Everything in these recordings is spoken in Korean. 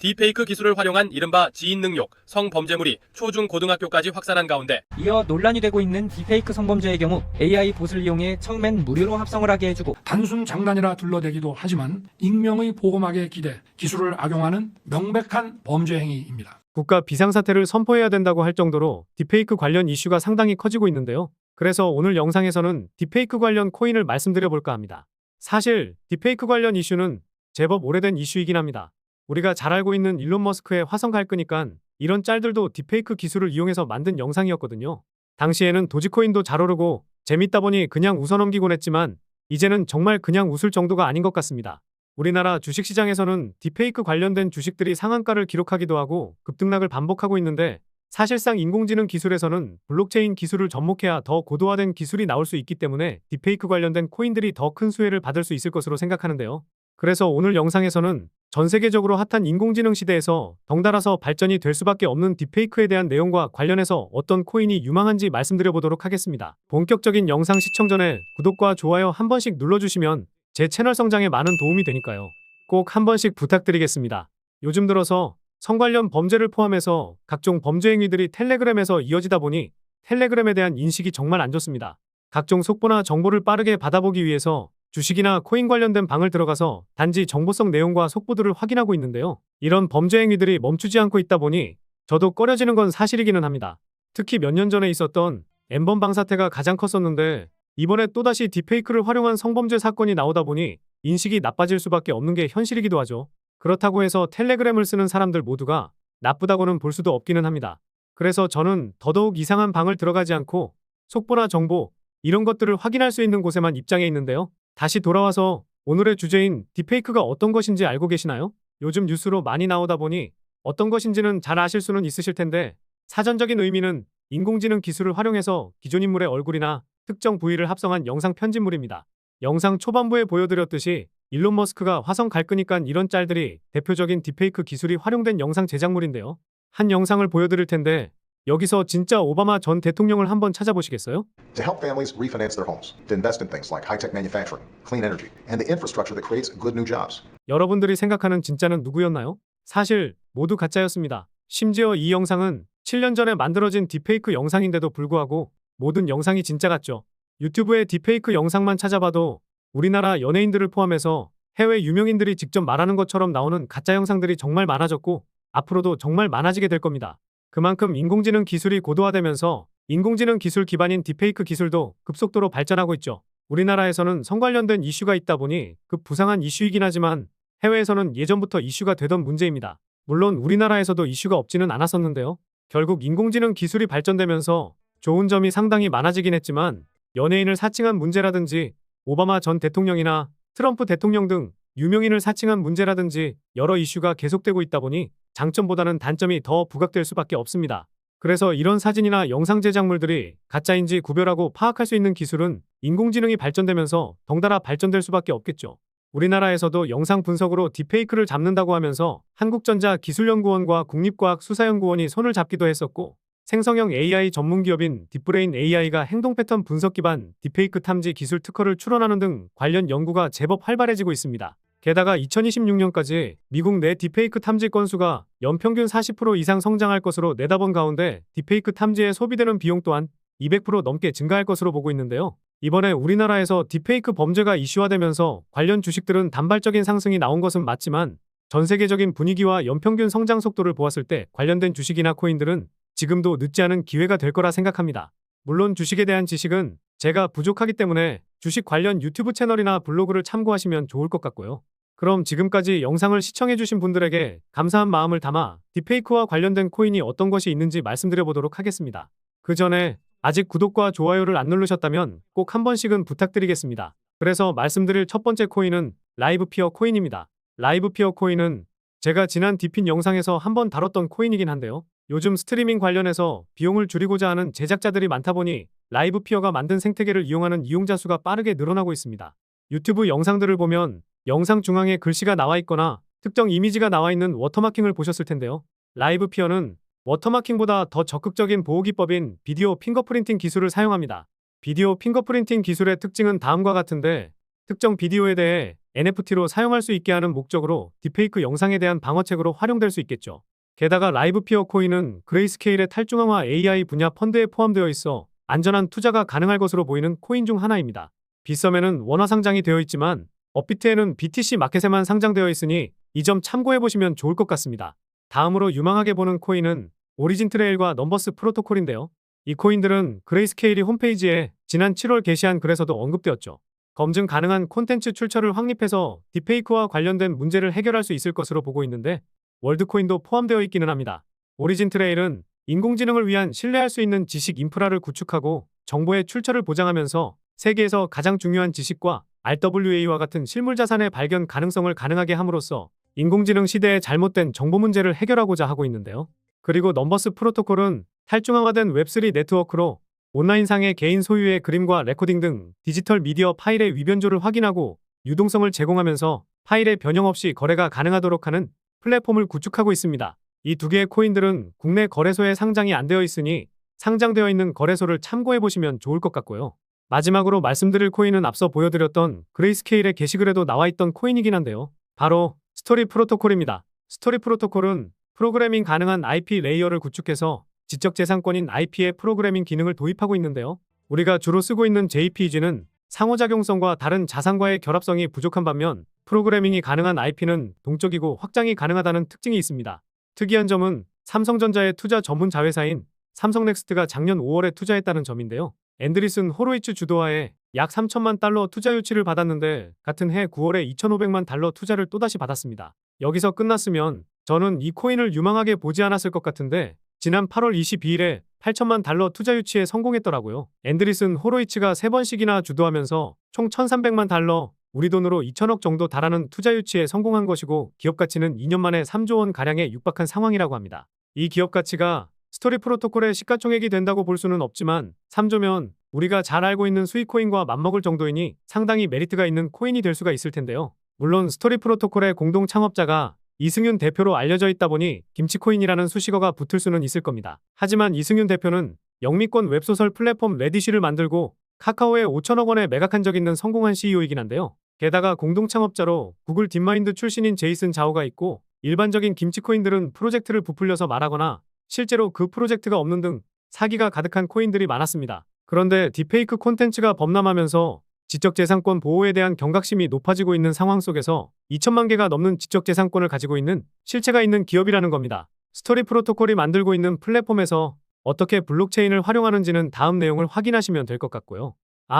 딥페이크 기술을 활용한 이른바 지인능욕, 성범죄물이 초중 고등학교까지 확산한 가운데 이어 논란이 되고 있는 딥페이크 성범죄의 경우 AI 봇을 이용해 처음엔 무료로 합성을 하게 해주고 단순 장난이라 둘러대기도 하지만 익명의 보호막에 기대 기술을 악용하는 명백한 범죄 행위입니다. 국가 비상사태를 선포해야 된다고 할 정도로 딥페이크 관련 이슈가 상당히 커지고 있는데요. 그래서 오늘 영상에서는 딥페이크 관련 코인을 말씀드려 볼까 합니다. 사실 딥페이크 관련 이슈는 제법 오래된 이슈이긴 합니다. 우리가 잘 알고 있는 일론 머스크의 화성 갈 거니까 이런 짤들도 딥페이크 기술을 이용해서 만든 영상이었거든요. 당시에는 도지코인도 잘 오르고 재밌다 보니 그냥 웃어넘기곤 했지만 이제는 정말 그냥 웃을 정도가 아닌 것 같습니다. 우리나라 주식시장에서는 딥페이크 관련된 주식들이 상한가를 기록하기도 하고 급등락을 반복하고 있는데 사실상 인공지능 기술에서는 블록체인 기술을 접목해야 더 고도화된 기술이 나올 수 있기 때문에 딥페이크 관련된 코인들이 더 큰 수혜를 받을 수 있을 것으로 생각하는데요. 그래서 오늘 영상에서는 전 세계적으로 핫한 인공지능 시대에서 덩달아서 발전이 될 수밖에 없는 딥페이크에 대한 내용과 관련해서 어떤 코인이 유망한지 말씀드려 보도록 하겠습니다. 본격적인 영상 시청 전에 구독과 좋아요 한 번씩 눌러주시면 제 채널 성장에 많은 도움이 되니까요. 꼭 한 번씩 부탁드리겠습니다. 요즘 들어서 성 관련 범죄를 포함해서 각종 범죄 행위들이 텔레그램에서 이어지다 보니 텔레그램에 대한 인식이 정말 안 좋습니다. 각종 속보나 정보를 빠르게 받아보기 위해서 주식이나 코인 관련된 방을 들어가서 단지 정보성 내용과 속보들을 확인하고 있는데요. 이런 범죄 행위들이 멈추지 않고 있다 보니 저도 꺼려지는 건 사실이기는 합니다. 특히 몇 년 전에 있었던 N번 사태가 가장 컸었는데 이번에 또다시 딥페이크를 활용한 성범죄 사건이 나오다 보니 인식이 나빠질 수밖에 없는 게 현실이기도 하죠. 그렇다고 해서 텔레그램을 쓰는 사람들 모두가 나쁘다고는 볼 수도 없기는 합니다. 그래서 저는 더더욱 이상한 방을 들어가지 않고 속보나 정보 이런 것들을 확인할 수 있는 곳에만 입장해 있는데요. 다시 돌아와서 오늘의 주제인 딥페이크가 어떤 것인지 알고 계시나요? 요즘 뉴스로 많이 나오다 보니 어떤 것인지는 잘 아실 수는 있으실 텐데 사전적인 의미는 인공지능 기술을 활용해서 기존 인물의 얼굴이나 특정 부위를 합성한 영상 편집물입니다. 영상 초반부에 보여드렸듯이 일론 머스크가 화성 갈 거니까 이런 짤들이 대표적인 딥페이크 기술이 활용된 영상 제작물인데요. 한 영상을 보여드릴 텐데 여기서 진짜 오바마 전 대통령을 한번 찾아보시겠어요? To help families refinance their homes, to invest in things like high-tech manufacturing, clean energy, and the infrastructure that creates good new jobs. 여러분들이 생각하는 진짜는 누구였나요? 사실 모두 가짜였습니다. 심지어 이 영상은 7년 전에 만들어진 딥페이크 영상인데도 불구하고 모든 영상이 진짜 같죠. 유튜브에 딥페이크 영상만 찾아봐도 우리나라 연예인들을 포함해서 해외 유명인들이 직접 말하는 것처럼 나오는 가짜 영상들이 정말 많아졌고 앞으로도 정말 많아지게 될 겁니다. 그만큼 인공지능 기술이 고도화되면서 인공지능 기술 기반인 딥페이크 기술도 급속도로 발전하고 있죠. 우리나라에서는 성 관련된 이슈가 있다 보니 급부상한 이슈이긴 하지만 해외에서는 예전부터 이슈가 되던 문제입니다. 물론 우리나라에서도 이슈가 없지는 않았었는데요. 결국 인공지능 기술이 발전되면서 좋은 점이 상당히 많아지긴 했지만 연예인을 사칭한 문제라든지 오바마 전 대통령이나 트럼프 대통령 등 유명인을 사칭한 문제라든지 여러 이슈가 계속되고 있다 보니 장점보다는 단점이 더 부각될 수밖에 없습니다. 그래서 이런 사진이나 영상 제작물들이 가짜인지 구별하고 파악할 수 있는 기술은 인공지능이 발전되면서 덩달아 발전될 수밖에 없겠죠. 우리나라에서도 영상 분석으로 딥페이크를 잡는다고 하면서 한국전자기술연구원과 국립과학수사연구원이 손을 잡기도 했었고 생성형 AI 전문 기업인 딥브레인 AI가 행동 패턴 분석 기반 딥페이크 탐지 기술 특허를 출원하는 등 관련 연구가 제법 활발해지고 있습니다. 게다가 2026년까지 미국 내 딥페이크 탐지 건수가 연평균 40% 이상 성장할 것으로 내다본 가운데 딥페이크 탐지에 소비되는 비용 또한 200% 넘게 증가할 것으로 보고 있는데요. 이번에 우리나라에서 딥페이크 범죄가 이슈화되면서 관련 주식들은 단발적인 상승이 나온 것은 맞지만 전 세계적인 분위기와 연평균 성장 속도를 보았을 때 관련된 주식이나 코인들은 지금도 늦지 않은 기회가 될 거라 생각합니다. 물론 주식에 대한 지식은 제가 부족하기 때문에 주식 관련 유튜브 채널이나 블로그를 참고하시면 좋을 것 같고요. 그럼 지금까지 영상을 시청해주신 분들에게 감사한 마음을 담아 딥페이크와 관련된 코인이 어떤 것이 있는지 말씀드려 보도록 하겠습니다. 그 전에 아직 구독과 좋아요를 안 누르셨다면 꼭 한 번씩은 부탁드리겠습니다. 그래서 말씀드릴 첫 번째 코인은 라이브피어 코인입니다. 라이브피어 코인은 제가 지난 디핀 영상에서 한번 다뤘던 코인이긴 한데요. 요즘 스트리밍 관련해서 비용을 줄이고자 하는 제작자들이 많다 보니 라이브피어가 만든 생태계를 이용하는 이용자 수가 빠르게 늘어나고 있습니다. 유튜브 영상들을 보면 영상 중앙에 글씨가 나와 있거나 특정 이미지가 나와 있는 워터마킹을 보셨을 텐데요. 라이브피어는 워터마킹보다 더 적극적인 보호 기법인 비디오 핑거프린팅 기술을 사용합니다. 비디오 핑거프린팅 기술의 특징은 다음과 같은데 특정 비디오에 대해 NFT로 사용할 수 있게 하는 목적으로 딥페이크 영상에 대한 방어책으로 활용될 수 있겠죠. 게다가 라이브 피어 코인은 그레이스케일의 탈중앙화 AI 분야 펀드에 포함되어 있어 안전한 투자가 가능할 것으로 보이는 코인 중 하나입니다. 빗썸에는 원화 상장이 되어 있지만 업비트에는 BTC 마켓에만 상장되어 있으니 이 점 참고해 보시면 좋을 것 같습니다. 다음으로 유망하게 보는 코인은 오리진 트레일과 넘버스 프로토콜인데요. 이 코인들은 그레이스케일이 홈페이지에 지난 7월 게시한 글에서도 언급되었죠. 검증 가능한 콘텐츠 출처를 확립해서 딥페이크와 관련된 문제를 해결할 수 있을 것으로 보고 있는데 월드코인도 포함되어 있기는 합니다. 오리진 트레일은 인공지능을 위한 신뢰할 수 있는 지식 인프라를 구축하고 정보의 출처를 보장하면서 세계에서 가장 중요한 지식과 RWA와 같은 실물 자산의 발견 가능성을 가능하게 함으로써 인공지능 시대의 잘못된 정보 문제를 해결하고자 하고 있는데요. 그리고 넘버스 프로토콜은 탈중앙화된 웹3 네트워크로 온라인상의 개인 소유의 그림과 레코딩 등 디지털 미디어 파일의 위변조를 확인하고 유동성을 제공하면서 파일의 변형 없이 거래가 가능하도록 하는 플랫폼을 구축하고 있습니다. 이 두 개의 코인들은 국내 거래소에 상장이 안 되어 있으니 상장되어 있는 거래소를 참고해 보시면 좋을 것 같고요. 마지막으로 말씀드릴 코인은 앞서 보여드렸던 그레이스케일의 게시글에도 나와 있던 코인이긴 한데요. 바로 스토리 프로토콜입니다. 스토리 프로토콜은 프로그래밍 가능한 IP 레이어를 구축해서 지적재산권인 IP의 프로그래밍 기능을 도입하고 있는데요. 우리가 주로 쓰고 있는 JPEG는 상호작용성과 다른 자산과의 결합성이 부족한 반면 프로그래밍이 가능한 IP는 동적이고 확장이 가능하다는 특징이 있습니다. 특이한 점은 삼성전자의 투자 전문 자회사인 삼성넥스트가 작년 5월에 투자했다는 점인데요. 앤드리슨 호로이츠 주도하에 약 3천만 달러 투자 유치를 받았는데 같은 해 9월에 2,500만 달러 투자를 또다시 받았습니다. 여기서 끝났으면 저는 이 코인을 유망하게 보지 않았을 것 같은데 지난 8월 22일에 8천만 달러 투자 유치에 성공했더라고요. 앤드리슨 호로이츠가 3번씩이나 주도하면서 총 1,300만 달러, 우리 돈으로 2천억 정도 달하는 투자 유치에 성공한 것이고 기업 가치는 2년 만에 3조 원 가량에 육박한 상황이라고 합니다. 이 기업 가치가 스토리 프로토콜의 시가총액이 된다고 볼 수는 없지만 3조면 우리가 잘 알고 있는 수익코인과 맞먹을 정도이니 상당히 메리트가 있는 코인이 될 수가 있을 텐데요. 물론 스토리 프로토콜의 공동 창업자가 이승윤 대표로 알려져 있다 보니 김치코인이라는 수식어가 붙을 수는 있을 겁니다. 하지만 이승윤 대표는 영미권 웹소설 플랫폼 레디시를 만들고 카카오에 5천억 원에 매각한 적 있는 성공한 CEO이긴 한데요. 게다가 공동 창업자로 구글 딥마인드 출신인 제이슨 자오가 있고 일반적인 김치코인들은 프로젝트를 부풀려서 말하거나 실제로 그 프로젝트가 없는 등 사기가 가득한 코인들이 많았습니다. 그런데 딥페이크 콘텐츠가 범람하면서 지적재산권 보호에 대한 경각심이 높아지고 있는 상황 속에서 2천만 개가 넘는 지적재산권을 가지고 있는 실체가 있는 기업이라는 겁니다. 스토리 프로토콜이 만들고 있는 플랫폼에서 어떻게 블록체인을 활용하는지는 다음 내용을 확인하시면 될 것 같고요.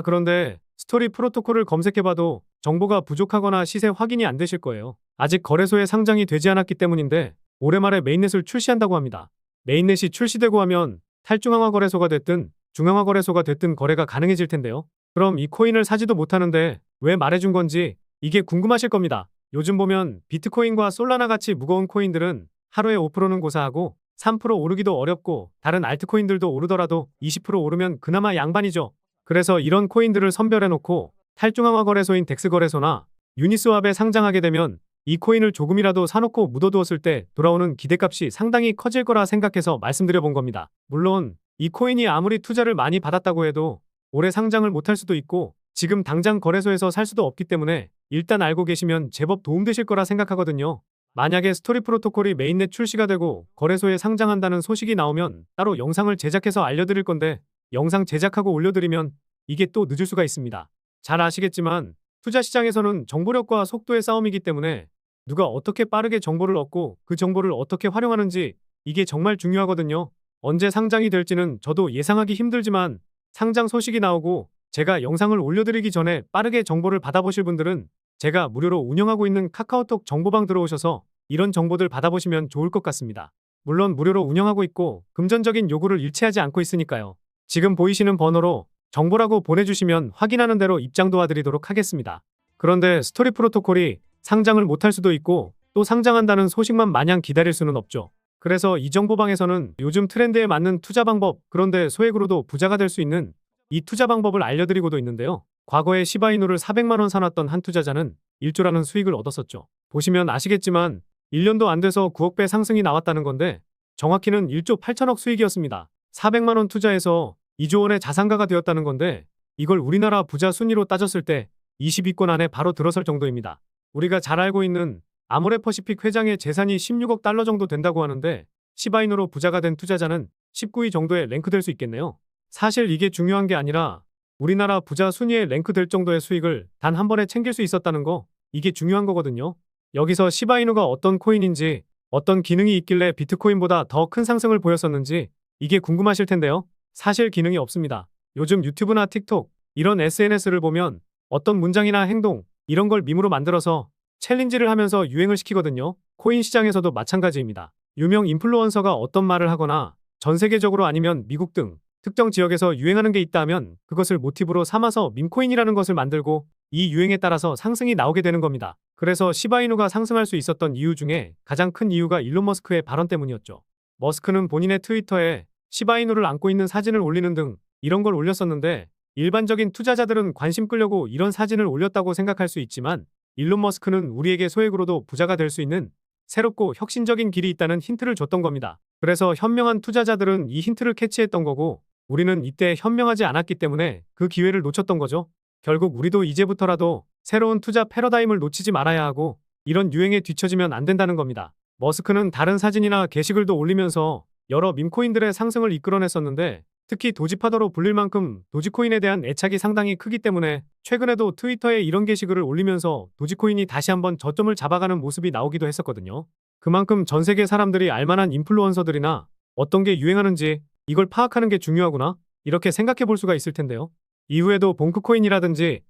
그런데 스토리 프로토콜을 검색해봐도 정보가 부족하거나 시세 확인이 안 되실 거예요. 아직 거래소에 상장이 되지 않았기 때문인데 올해 말에 메인넷을 출시한다고 합니다. 메인넷이 출시되고 하면 탈중앙화 거래소가 됐든 중앙화 거래소가 됐든 거래가 가능해질 텐데요. 그럼 이 코인을 사지도 못하는데 왜 말해준 건지 이게 궁금하실 겁니다. 요즘 보면 비트코인과 솔라나 같이 무거운 코인들은 하루에 5%는 고사하고 3% 오르기도 어렵고 다른 알트코인들도 오르더라도 20% 오르면 그나마 양반이죠. 그래서 이런 코인들을 선별해놓고 탈중앙화 거래소인 덱스 거래소나 유니스왑에 상장하게 되면 이 코인을 조금이라도 사놓고 묻어두었을 때 돌아오는 기대값이 상당히 커질 거라 생각해서 말씀드려 본 겁니다. 물론 이 코인이 아무리 투자를 많이 받았다고 해도 올해 상장을 못할 수도 있고 지금 당장 거래소에서 살 수도 없기 때문에 일단 알고 계시면 제법 도움되실 거라 생각하거든요. 만약에 스토리 프로토콜이 메인넷 출시가 되고 거래소에 상장한다는 소식이 나오면 따로 영상을 제작해서 알려드릴 건데 영상 제작하고 올려드리면 이게 또 늦을 수가 있습니다. 잘 아시겠지만 투자 시장에서는 정보력과 속도의 싸움이기 때문에 누가 어떻게 빠르게 정보를 얻고 그 정보를 어떻게 활용하는지 이게 정말 중요하거든요. 언제 상장이 될지는 저도 예상하기 힘들지만 상장 소식이 나오고 제가 영상을 올려드리기 전에 빠르게 정보를 받아보실 분들은 제가 무료로 운영하고 있는 카카오톡 정보방 들어오셔서 이런 정보들 받아보시면 좋을 것 같습니다. 물론 무료로 운영하고 있고 금전적인 요구를 일치하지 않고 있으니까요. 지금 보이시는 번호로 정보라고 보내주시면 확인하는 대로 입장 도와드리도록 하겠습니다. 그런데 스토리 프로토콜이 상장을 못할 수도 있고 또 상장한다는 소식만 마냥 기다릴 수는 없죠. 그래서 이 정보방에서는 요즘 트렌드에 맞는 투자 방법, 그런데 소액으로도 부자가 될 수 있는 이 투자 방법을 알려드리고도 있는데요. 과거에 시바이누를 400만 원 사놨던 한 투자자는 1조라는 수익을 얻었었죠. 보시면 아시겠지만 1년도 안 돼서 9억 배 상승이 나왔다는 건데 정확히는 1조 8천억 수익이었습니다. 400만 원 투자해서 2조 원의 자산가가 되었다는 건데 이걸 우리나라 부자 순위로 따졌을 때 20위권 안에 바로 들어설 정도입니다. 우리가 잘 알고 있는 아모레퍼시픽 회장의 재산이 16억 달러 정도 된다고 하는데 시바이누로 부자가 된 투자자는 19위 정도에 랭크될 수 있겠네요. 사실 이게 중요한 게 아니라 우리나라 부자 순위에 랭크될 정도의 수익을 단 한 번에 챙길 수 있었다는 거, 이게 중요한 거거든요. 여기서 시바이누가 어떤 코인인지, 어떤 기능이 있길래 비트코인보다 더 큰 상승을 보였었는지 이게 궁금하실 텐데요. 사실 기능이 없습니다. 요즘 유튜브나 틱톡 이런 SNS를 보면 어떤 문장이나 행동 이런 걸 밈으로 만들어서 챌린지를 하면서 유행을 시키거든요. 코인 시장에서도 마찬가지입니다. 유명 인플루언서가 어떤 말을 하거나 전 세계적으로 아니면 미국 등 특정 지역에서 유행하는 게 있다 하면 그것을 모티브로 삼아서 밈코인이라는 것을 만들고 이 유행에 따라서 상승이 나오게 되는 겁니다. 그래서 시바이누가 상승할 수 있었던 이유 중에 가장 큰 이유가 일론 머스크의 발언 때문이었죠. 머스크는 본인의 트위터에 시바이누를 안고 있는 사진을 올리는 등 이런 걸 올렸었는데 일반적인 투자자들은 관심 끌려고 이런 사진을 올렸다고 생각할 수 있지만 일론 머스크는 우리에게 소액으로도 부자가 될 수 있는 새롭고 혁신적인 길이 있다는 힌트를 줬던 겁니다. 그래서 현명한 투자자들은 이 힌트를 캐치했던 거고 우리는 이때 현명하지 않았기 때문에 그 기회를 놓쳤던 거죠. 결국 우리도 이제부터라도 새로운 투자 패러다임을 놓치지 말아야 하고 이런 유행에 뒤처지면 안 된다는 겁니다. 머스크는 다른 사진이나 게시글도 올리면서 여러 밈코인들의 상승을 이끌어냈었는데 특히 도지파더로 불릴 만큼 도지코인에 대한 애착이 상당히 크기 때문에 최근에도 트위터에 이런 게시글을 올리면서 도지코인이 다시 한번 저점을 잡아가는 모습이 나오기도 했었거든요. 그만큼 전 세계 사람들이 알만한 인플루언서들이나 어떤 게 유행하는지 이걸 파악하는 게 중요하구나 이렇게 생각해 볼 수가 있을 텐데요. 이후에도 봉크코인이라든지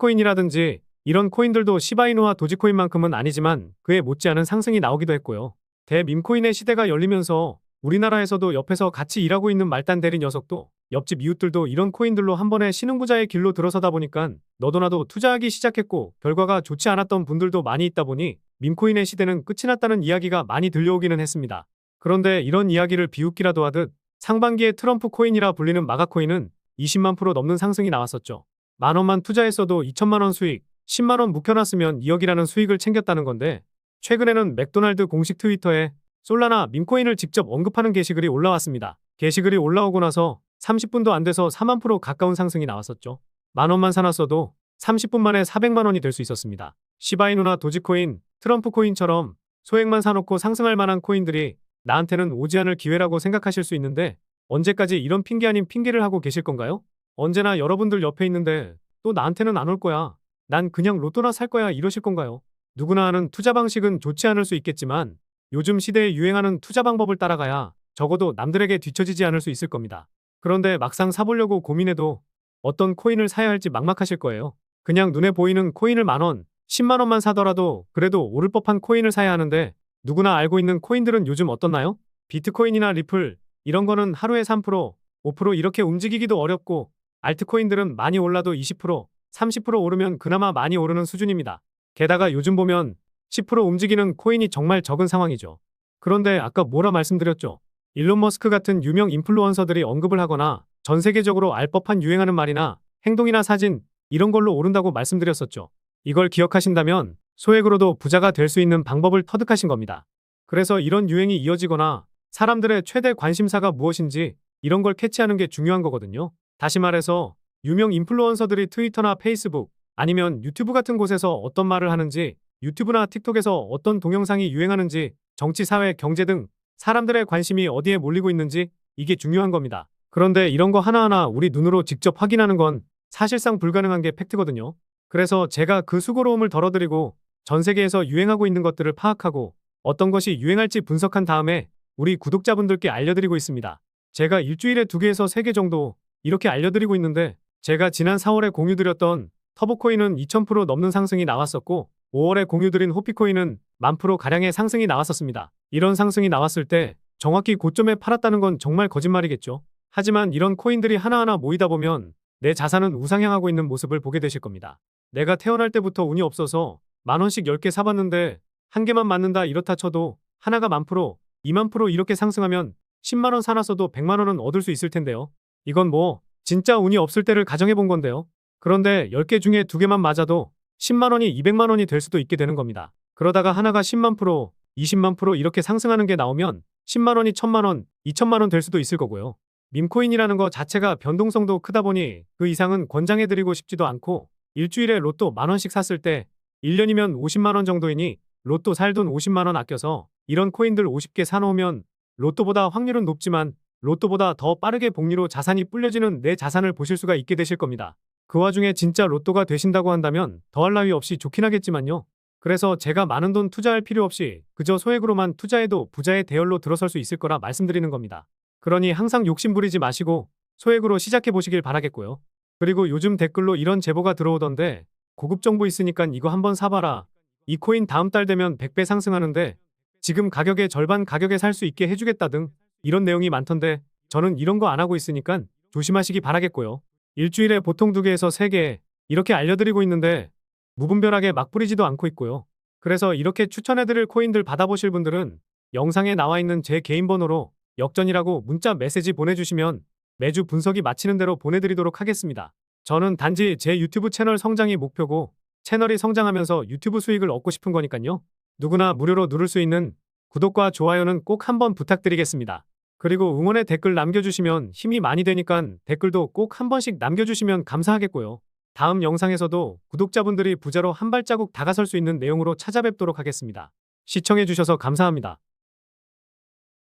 페페코인이라든지 이런 코인들도 시바이누와 도지코인만큼은 아니지만 그에 못지않은 상승이 나오기도 했고요. 대밈코인의 시대가 열리면서 우리나라에서도 옆에서 같이 일하고 있는 말단 대리 녀석도 옆집 이웃들도 이런 코인들로 한 번에 신흥부자의 길로 들어서다 보니까 너도나도 투자하기 시작했고 결과가 좋지 않았던 분들도 많이 있다 보니 밈코인의 시대는 끝이 났다는 이야기가 많이 들려오기는 했습니다. 그런데 이런 이야기를 비웃기라도 하듯 상반기에 트럼프 코인이라 불리는 마가코인은 20만 프로 넘는 상승이 나왔었죠. 만원만 투자했어도 2천만 원 수익, 10만 원 묵혀놨으면 2억이라는 수익을 챙겼다는 건데 최근에는 맥도날드 공식 트위터에 솔라나 밈코인을 직접 언급하는 게시글이 올라왔습니다. 게시글이 올라오고 나서 30분도 안 돼서 4만 프로 가까운 상승이 나왔었죠. 만원만 사놨어도 30분 만에 400만 원이 될 수 있었습니다. 시바이누나 도지코인, 트럼프 코인처럼 소액만 사놓고 상승할 만한 코인들이 나한테는 오지 않을 기회라고 생각하실 수 있는데 언제까지 이런 핑계 아닌 핑계를 하고 계실 건가요? 언제나 여러분들 옆에 있는데 또 나한테는 안 올 거야. 난 그냥 로또나 살 거야 이러실 건가요? 누구나 하는 투자 방식은 좋지 않을 수 있겠지만 요즘 시대에 유행하는 투자 방법을 따라가야 적어도 남들에게 뒤처지지 않을 수 있을 겁니다. 그런데 막상 사보려고 고민해도 어떤 코인을 사야 할지 막막하실 거예요. 그냥 눈에 보이는 코인을 만원, 10만 원만 사더라도 그래도 오를 법한 코인을 사야 하는데 누구나 알고 있는 코인들은 요즘 어떻나요? 비트코인이나 리플 이런 거는 하루에 3%, 5% 이렇게 움직이기도 어렵고 알트코인들은 많이 올라도 20%, 30% 오르면 그나마 많이 오르는 수준입니다. 게다가 요즘 보면 10% 움직이는 코인이 정말 적은 상황이죠. 그런데 아까 뭐라 말씀드렸죠? 일론 머스크 같은 유명 인플루언서들이 언급을 하거나 전 세계적으로 알 법한 유행하는 말이나 행동이나 사진 이런 걸로 오른다고 말씀드렸었죠. 이걸 기억하신다면 소액으로도 부자가 될 수 있는 방법을 터득하신 겁니다. 그래서 이런 유행이 이어지거나 사람들의 최대 관심사가 무엇인지 이런 걸 캐치하는 게 중요한 거거든요. 다시 말해서 유명 인플루언서들이 트위터나 페이스북 아니면 유튜브 같은 곳에서 어떤 말을 하는지 유튜브나 틱톡에서 어떤 동영상이 유행하는지 정치, 사회, 경제 등 사람들의 관심이 어디에 몰리고 있는지 이게 중요한 겁니다. 그런데 이런 거 하나하나 우리 눈으로 직접 확인하는 건 사실상 불가능한 게 팩트거든요. 그래서 제가 그 수고로움을 덜어드리고 전 세계에서 유행하고 있는 것들을 파악하고 어떤 것이 유행할지 분석한 다음에 우리 구독자분들께 알려드리고 있습니다. 제가 일주일에 2개에서 3개 정도 이렇게 알려드리고 있는데 제가 지난 4월에 공유드렸던 터보코인은 2000% 넘는 상승이 나왔었고 5월에 공유드린 호피코인은 10,000% 가량의 상승이 나왔었습니다. 이런 상승이 나왔을 때 정확히 고점에 팔았다는 건 정말 거짓말이겠죠. 하지만 이런 코인들이 하나하나 모이다 보면 내 자산은 우상향하고 있는 모습을 보게 되실 겁니다. 내가 태어날 때부터 운이 없어서 만원씩 10개 사봤는데 한 개만 맞는다 이렇다 쳐도 하나가 10,000%, 20,000% 이렇게 상승하면 10만원 사놨어도 100만원은 얻을 수 있을 텐데요. 이건 뭐 진짜 운이 없을 때를 가정해 본 건데요. 그런데 10개 중에 2개만 맞아도 10만원이 200만원이 될 수도 있게 되는 겁니다. 그러다가 하나가 10만 프로, 20만 프로 이렇게 상승하는 게 나오면 10만원이 1000만원, 2000만원 될 수도 있을 거고요. 밈코인이라는 거 자체가 변동성도 크다 보니 그 이상은 권장해드리고 싶지도 않고 일주일에 로또 10,000원씩 샀을 때 1년이면 50만 원 정도이니 로또 살 돈 50만 원 아껴서 이런 코인들 50개 사놓으면 로또보다 확률은 높지만 로또보다 더 빠르게 복리로 자산이 불려지는 내 자산을 보실 수가 있게 되실 겁니다. 그 와중에 진짜 로또가 되신다고 한다면 더할 나위 없이 좋긴 하겠지만요. 그래서 제가 많은 돈 투자할 필요 없이 그저 소액으로만 투자해도 부자의 대열로 들어설 수 있을 거라 말씀드리는 겁니다. 그러니 항상 욕심 부리지 마시고 소액으로 시작해 보시길 바라겠고요. 그리고 요즘 댓글로 이런 제보가 들어오던데 고급 정보 있으니까 이거 한번 사봐라. 이 코인 다음 달 되면 100배 상승하는데 지금 가격의 절반 가격에 살 수 있게 해주겠다 등 이런 내용이 많던데 저는 이런 거 안 하고 있으니까 조심하시기 바라겠고요. 일주일에 보통 2개에서 3개 이렇게 알려드리고 있는데 무분별하게 막 뿌리지도 않고 있고요. 그래서 이렇게 추천해드릴 코인들 받아보실 분들은 영상에 나와 있는 제 개인 번호로 역전이라고 문자 메시지 보내주시면 매주 분석이 마치는 대로 보내드리도록 하겠습니다. 저는 단지 제 유튜브 채널 성장이 목표고 채널이 성장하면서 유튜브 수익을 얻고 싶은 거니까요. 누구나 무료로 누를 수 있는 구독과 좋아요는 꼭 한번 부탁드리겠습니다. 그리고 응원의 댓글 남겨주시면 힘이 많이 되니까 댓글도 꼭 한 번씩 남겨주시면 감사하겠고요. 다음 영상에서도 구독자분들이 부자로 한 발자국 다가설 수 있는 내용으로 찾아뵙도록 하겠습니다. 시청해주셔서 감사합니다.